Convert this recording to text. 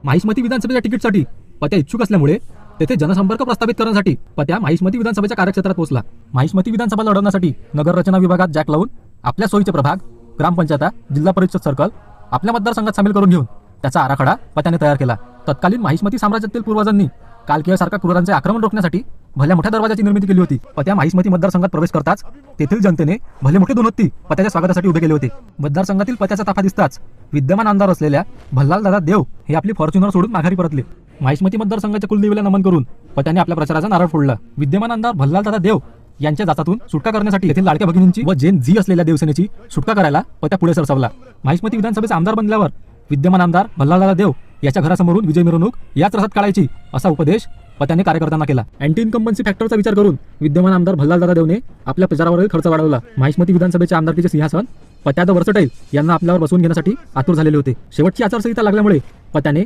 माहिष्मती विधानसभेच्या तिकीटसाठी पत्या इच्छुक असल्यामुळे तेथे जनसंपर्क प्रस्थापित करण्यासाठी पत्या माहिष्मती विधानसभेच्या कार्यक्षेत्रात पोहोचला। माहिष्मती विधानसभा लढवण्यासाठी नगर रचना विभागात जॅक लावून आपल्या सोयीचे प्रभाग, ग्रामपंचायत, जिल्हा परिषद सर्कल आपल्या मतदारसंघात सामील करून घेऊन त्याचा आराखडा पत्याने तयार केला। तत्कालीन माहिष्मती साम्राज्यातील पूर्वजांनी कालकेयसारख्या क्रूरांचे आक्रमण रोखण्यासाठी भल्या मोठ्या दरवाजाची निर्मिती केली होती। पत्या माहिष्मती मतदारसंघात प्रवेश करताच तेथील जनतेने भले मोठे दोन हत्ती पत्याच्या स्वागतासाठी उभे केले होते। मतदारसंघातील पत्याचा ताफा दिसताच विद्यमान आमदार असलेल्या भल्लालदादा देव हे आपली फॉर्च्युनर सोडून माघारी परतले। माहिष्मती मतदारसंघाच्या कुलदेवीला नमन करून पत्याने आपल्या प्रचाराचा नारळ फोडला। विद्यमान आमदार भल्लालदादा देव यांच्या जाचातून सुटका करण्यासाठी येथील लाडक्या भगिनींची व जेन झी असलेल्या देवसेनेची सुटका करायला पत्या पुढे सरसावला। माहिष्मती विधानसभेचा आमदार बनल्यावर विद्यमान आमदार भल्लालदादा देव याच्या घरासमोरून विजय मिरवणूक याच रथात काढायची असा उपदेश पत्याने कार्यकर्त्यांना केला। अँटी इन्कम्बन्सी फॅक्टरचा विचार करून विद्यमान आमदार भल्लालदादा देवने आपल्या प्रचारावरील खर्च वाढवला। माहिष्मती विधानसभेच्या आमदारकीचे सिंहासन पत्या द वर्सटाईल यांना आपल्यावर बसवून घेण्यासाठी आतुर झालेले होते। शेवटची आचारसंहिता लागल्यामुळे पत्याने